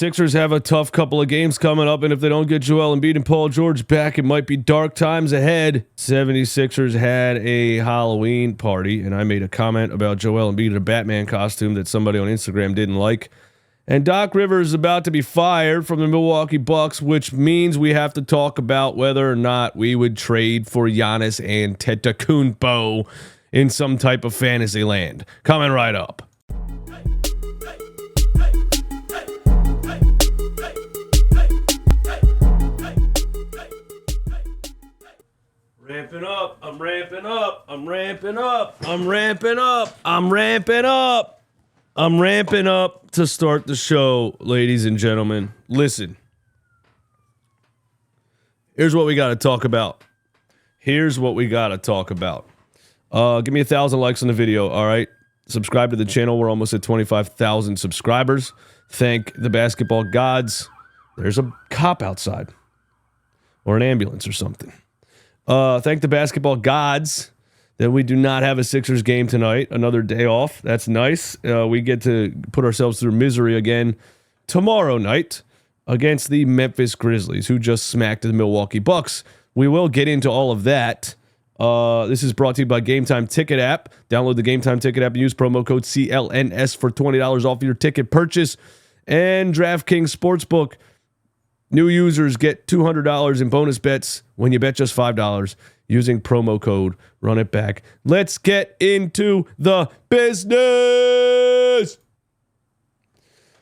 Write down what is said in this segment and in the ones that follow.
Sixers have a tough couple of games coming up, and if they don't get Joel Embiid and Paul George back, it might be dark times ahead. 76ers had a Halloween party, and I made a comment about Joel Embiid in a Batman costume that somebody on Instagram didn't like. And Doc Rivers is about to be fired from the Milwaukee Bucks, which means we have to talk about whether or not we would trade for Giannis Antetokounmpo in some type of fantasy land. Coming right up. Ramping up, I'm ramping up, I'm ramping up, I'm ramping up, I'm ramping up. I'm ramping up to start the show, ladies and gentlemen. Listen. Here's what we got to talk about. Give me 1,000 likes on the video, all right? Subscribe to the channel. We're almost at 25,000 subscribers. Thank the basketball gods. There's a cop outside. Or an ambulance or something. Thank the basketball gods that we do not have a Sixers game tonight. Another day off. That's nice. We get to put ourselves through misery again tomorrow night against the Memphis Grizzlies, who just smacked the Milwaukee Bucks. We will get into all of that. This is brought to you by Game Time Ticket app. Download the Game Time Ticket app and use promo code CLNS for $20 off your ticket purchase. And DraftKings Sportsbook. New users get $200 in bonus bets when you bet just $5 using promo code RUNITBACK. Let's get into the business.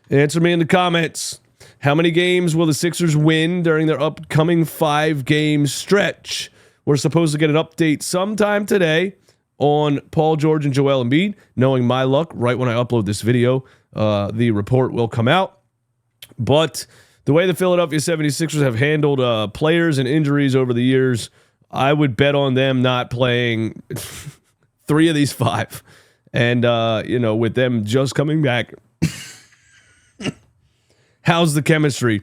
Answer me in the comments. How many games will the Sixers win during their upcoming 5-game stretch? We're supposed to get an update sometime today on Paul George and Joel Embiid. Knowing my luck, right when I upload this video, the report will come out. But the way the Philadelphia 76ers have handled players and injuries over the years, I would bet on them not playing 3 of these 5. And, with them just coming back, how's the chemistry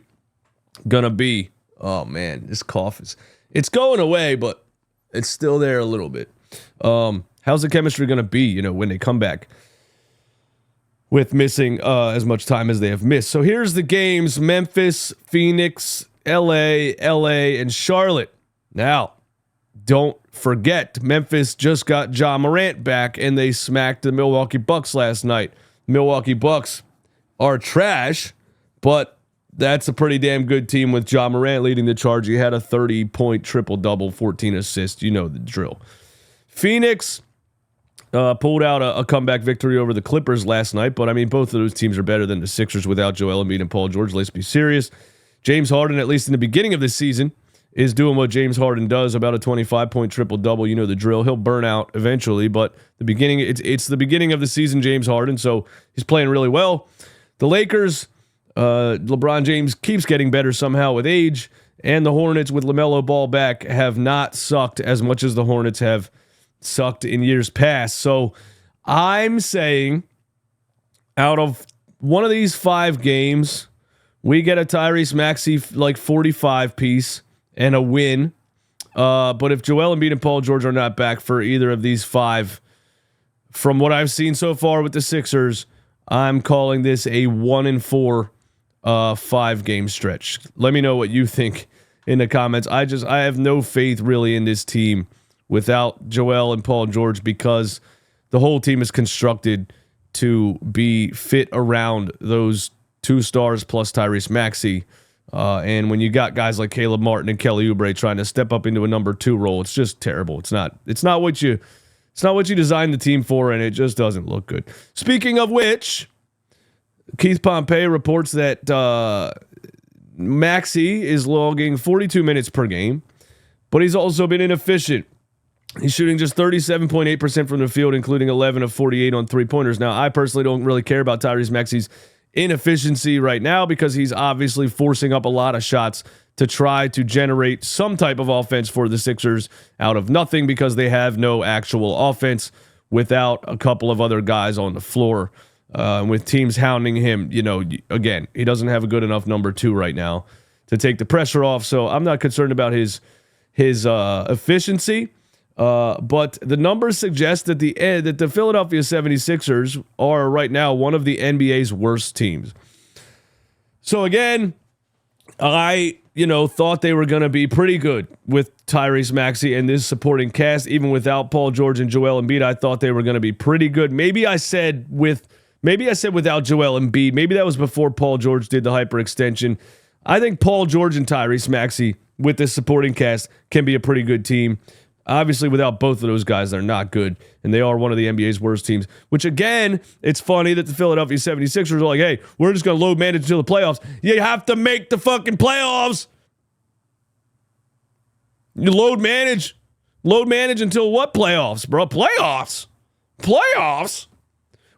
going to be? Oh, man, this cough it's going away, but it's still there a little bit. How's the chemistry going to be, when they come back with missing as much time as they have missed? So here's the games: Memphis, Phoenix, LA, and Charlotte. Now, don't forget, Memphis just got Ja Morant back, and they smacked the Milwaukee Bucks last night. Milwaukee Bucks are trash, but that's a pretty damn good team with Ja Morant leading the charge. He had a 30-point triple-double, 14 assists. You know the drill. Phoenix pulled out a comeback victory over the Clippers last night, but I mean, both of those teams are better than the Sixers without Joel Embiid and Paul George. Let's be serious. James Harden, at least in the beginning of this season, is doing what James Harden does, about a 25-point triple-double. You know the drill. He'll burn out eventually, but the beginning, it's the beginning of the season, James Harden, so he's playing really well. The Lakers, LeBron James keeps getting better somehow with age, and the Hornets with LaMelo Ball back have not sucked as much as the Hornets have sucked in years past. So I'm saying out of one of these 5 games, we get a Tyrese Maxey like 45 piece and a win. But if Joel Embiid and Paul George are not back for either of these 5, from what I've seen so far with the Sixers, I'm calling this a 1-4 5-game stretch. Let me know what you think in the comments. I have no faith really in this team without Joel and Paul George, because the whole team is constructed to be fit around those 2 stars plus Tyrese Maxey. And when you got guys like Caleb Martin and Kelly Oubre trying to step up into a number 2 role, it's just terrible. It's not what you designed the team for, and it just doesn't look good. Speaking of which, Keith Pompey reports that Maxey is logging 42 minutes per game, but he's also been inefficient. He's shooting just 37.8% from the field, including 11 of 48 on 3-pointers. Now, I personally don't really care about Tyrese Maxey's inefficiency right now, because he's obviously forcing up a lot of shots to try to generate some type of offense for the Sixers out of nothing, because they have no actual offense without a couple of other guys on the floor. With teams hounding him, again, he doesn't have a good enough number 2 right now to take the pressure off. So I'm not concerned about his efficiency. But the numbers suggest that the Philadelphia 76ers are right now one of the NBA's worst teams. So again, I, thought they were going to be pretty good with Tyrese Maxey and this supporting cast, even without Paul George and Joel Embiid. I thought they were going to be pretty good. Maybe I said without Joel Embiid. Maybe that was before Paul George did the hyperextension. I think Paul George and Tyrese Maxey with this supporting cast can be a pretty good team. Obviously, without both of those guys, they're not good, and they are one of the NBA's worst teams, which, again, it's funny that the Philadelphia 76ers are like, hey, we're just going to load manage until the playoffs. You have to make the fucking playoffs. You load manage until what playoffs, bro? Playoffs?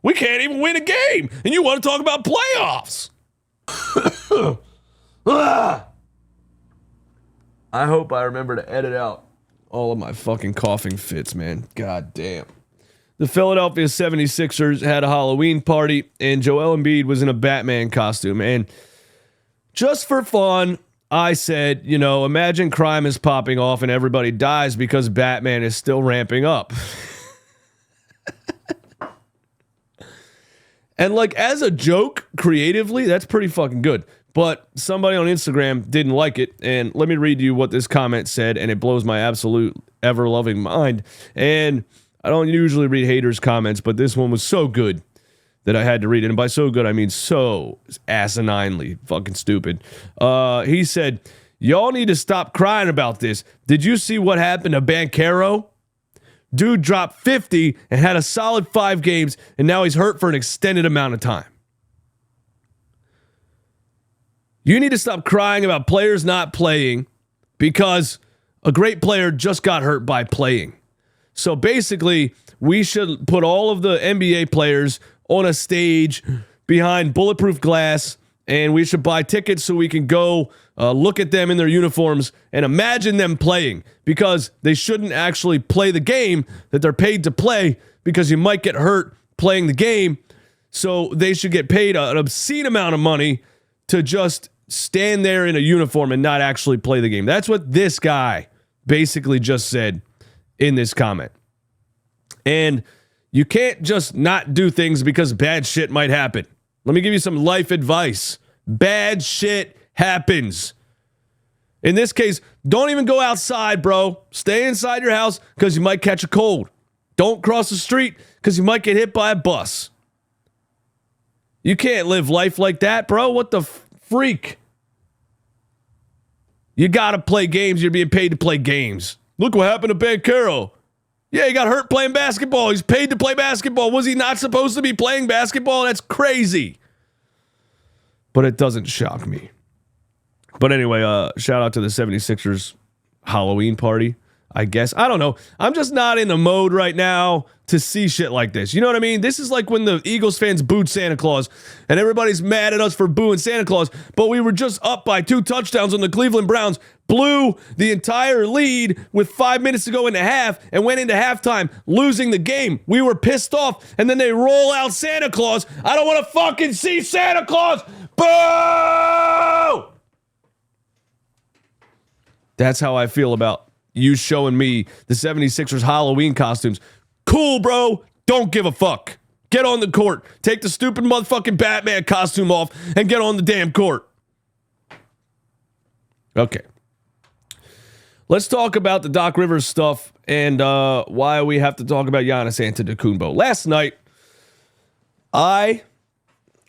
We can't even win a game, and you want to talk about playoffs. I hope I remember to edit out all of my fucking coughing fits, man. God damn. The Philadelphia 76ers had a Halloween party, and Joel Embiid was in a Batman costume. And just for fun, I said, imagine crime is popping off and everybody dies because Batman is still ramping up. And as a joke, creatively, that's pretty fucking good. But somebody on Instagram didn't like it, and let me read you what this comment said, and it blows my absolute ever-loving mind. And I don't usually read haters' comments, but this one was so good that I had to read it. And by so good, I mean so asininely fucking stupid. He said, y'all need to stop crying about this. Did you see what happened to Banchero? Dude dropped 50 and had a solid 5 games, and now he's hurt for an extended amount of time. You need to stop crying about players not playing because a great player just got hurt by playing. So basically, we should put all of the NBA players on a stage behind bulletproof glass, and we should buy tickets so we can go look at them in their uniforms and imagine them playing, because they shouldn't actually play the game that they're paid to play, because you might get hurt playing the game. So they should get paid an obscene amount of money to just stand there in a uniform and not actually play the game. That's what this guy basically just said in this comment. And you can't just not do things because bad shit might happen. Let me give you some life advice. Bad shit happens. In this case, don't even go outside, bro. Stay inside your house because you might catch a cold. Don't cross the street because you might get hit by a bus. You can't live life like that, bro. What the freak? You got to play games. You're being paid to play games. Look what happened to Banchero. Yeah, he got hurt playing basketball. He's paid to play basketball. Was he not supposed to be playing basketball? That's crazy. But it doesn't shock me. But anyway, shout out to the 76ers Halloween party, I guess. I don't know. I'm just not in the mode right now to see shit like this. You know what I mean? This is like when the Eagles fans booed Santa Claus, and everybody's mad at us for booing Santa Claus, but we were just up by 2 touchdowns on the Cleveland Browns, blew the entire lead with 5 minutes to go into half, and went into halftime losing the game. We were pissed off, and then they roll out Santa Claus. I don't want to fucking see Santa Claus. Boo! That's how I feel about you showing me the 76ers Halloween costumes. Cool, bro. Don't give a fuck. Get on the court. Take the stupid motherfucking Batman costume off and get on the damn court. Okay. Let's talk about the Doc Rivers stuff and why we have to talk about Giannis Antetokounmpo. Last night, I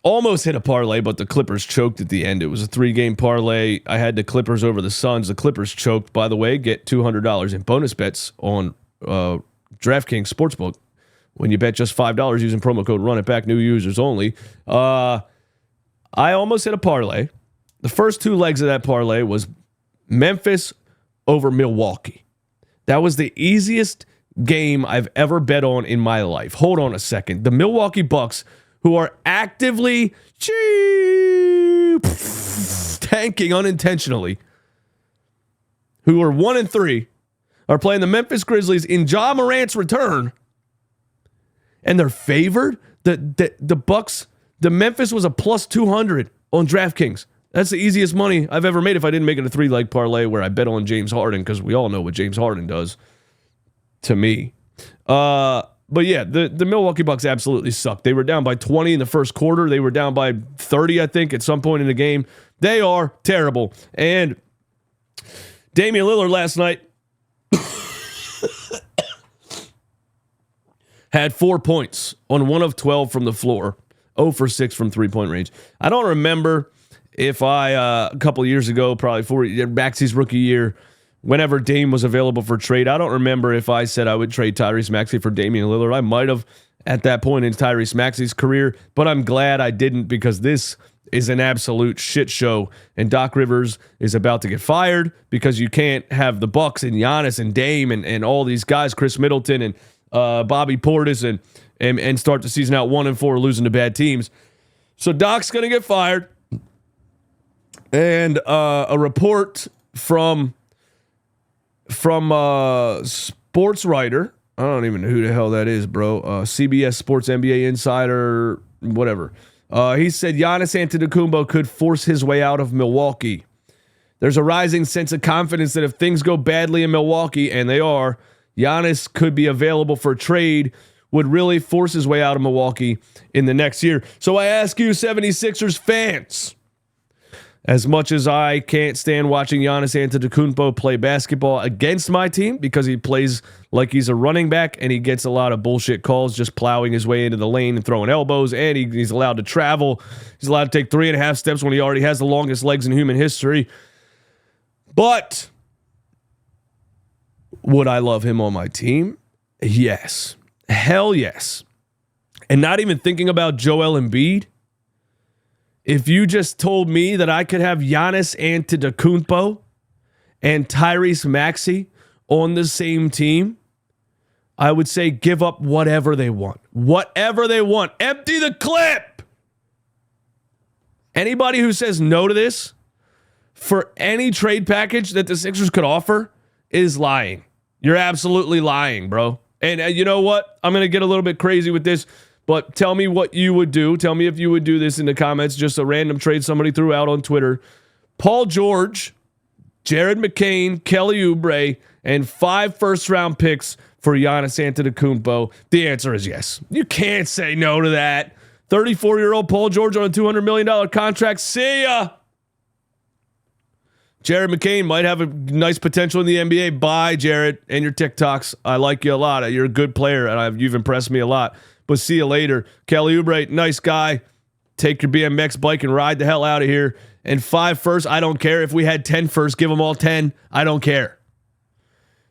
almost hit a parlay, but the Clippers choked at the end. It was a 3-game parlay. I had the Clippers over the Suns. The Clippers choked, by the way. Get $200 in bonus bets on DraftKings Sportsbook when you bet just $5 using promo code RUNITBACK, new users only. I almost hit a parlay. The first 2 legs of that parlay was Memphis over Milwaukee. That was the easiest game I've ever bet on in my life. Hold on a second. The Milwaukee Bucks, who are actively tanking unintentionally, who are 1-3, are playing the Memphis Grizzlies in Ja Morant's return, and they're favored. The Bucks, the Memphis was a plus 200 on DraftKings. That's the easiest money I've ever made if I didn't make it a 3-leg parlay where I bet on James Harden, because we all know what James Harden does to me. But yeah, the Milwaukee Bucks absolutely suck. They were down by 20 in the first quarter. They were down by 30, I think, at some point in the game. They are terrible. And Damian Lillard last night had 4 points on 1 of 12 from the floor, 0 for 6 from three-point range. I don't remember if a couple of years ago, probably Maxey's rookie year, whenever Dame was available for trade, I don't remember if I said I would trade Tyrese Maxey for Damian Lillard. I might have at that point in Tyrese Maxey's career, but I'm glad I didn't, because this is an absolute shit show, and Doc Rivers is about to get fired because you can't have the Bucks and Giannis and Dame and all these guys, Chris Middleton and Bobby Portis, and start the season out 1-4, losing to bad teams. So Doc's going to get fired. And a report from a sports writer, I don't even know who the hell that is, bro. CBS Sports NBA Insider, whatever. He said Giannis Antetokounmpo could force his way out of Milwaukee. There's a rising sense of confidence that if things go badly in Milwaukee, and they are, Giannis could be available for trade, would really force his way out of Milwaukee in the next year. So I ask you, 76ers fans, as much as I can't stand watching Giannis Antetokounmpo play basketball against my team because he plays like he's a running back and he gets a lot of bullshit calls just plowing his way into the lane and throwing elbows, and he's allowed to travel. He's allowed to take 3.5 steps when he already has the longest legs in human history. But would I love him on my team? Yes. Hell yes. And not even thinking about Joel Embiid. If you just told me that I could have Giannis Antetokounmpo and Tyrese Maxey on the same team, I would say give up whatever they want. Whatever they want. Empty the clip. Anybody who says no to this for any trade package that the Sixers could offer is lying. You're absolutely lying, bro. And you know what? I'm going to get a little bit crazy with this, but tell me what you would do. Tell me if you would do this in the comments. Just a random trade somebody threw out on Twitter. Paul George, Jared McCain, Kelly Oubre, and 5 first-round picks for Giannis Antetokounmpo. The answer is yes. You can't say no to that. 34-year-old Paul George on a $200 million contract. See ya. Jared McCain might have a nice potential in the NBA. Bye, Jared, and your TikToks. I like you a lot. You're a good player, and you've impressed me a lot. But see you later. Kelly Oubre, nice guy. Take your BMX bike and ride the hell out of here. And 5 firsts, I don't care. If we had 10 firsts, give them all 10. I don't care.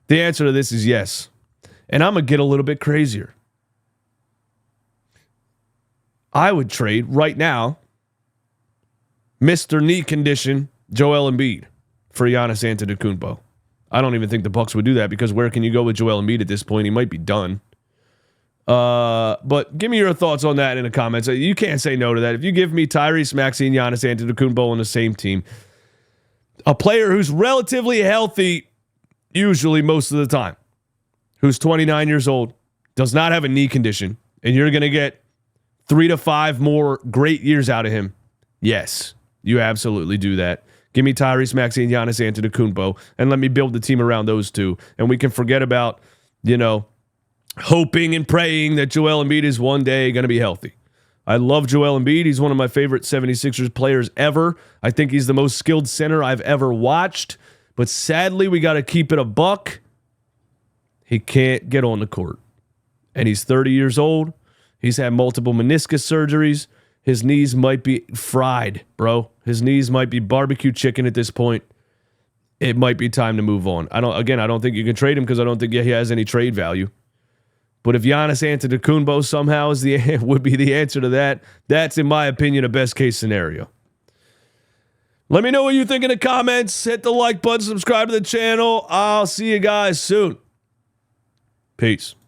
The answer to this is yes. And I'm going to get a little bit crazier. I would trade right now Mr. Knee Condition Joel Embiid for Giannis Antetokounmpo. I don't even think the Bucks would do that, because where can you go with Joel Embiid at this point? He might be done. But give me your thoughts on that in the comments. You can't say no to that. If you give me Tyrese Maxey and Giannis Antetokounmpo on the same team, a player who's relatively healthy, usually most of the time, who's 29 years old, does not have a knee condition, and you're going to get 3 to 5 more great years out of him, yes, you absolutely do that. Give me Tyrese Maxey and Giannis Antetokounmpo, and let me build the team around those two. And we can forget about, hoping and praying that Joel Embiid is one day going to be healthy. I love Joel Embiid. He's one of my favorite 76ers players ever. I think he's the most skilled center I've ever watched. But sadly, we got to keep it a buck. He can't get on the court. And he's 30 years old. He's had multiple meniscus surgeries. His knees might be fried, bro. His knees might be barbecue chicken at this point. It might be time to move on. I don't think you can trade him, because I don't think he has any trade value. But if Giannis Antetokounmpo somehow would be the answer to that, that's, in my opinion, a best case scenario. Let me know what you think in the comments. Hit the like button, subscribe to the channel. I'll see you guys soon. Peace.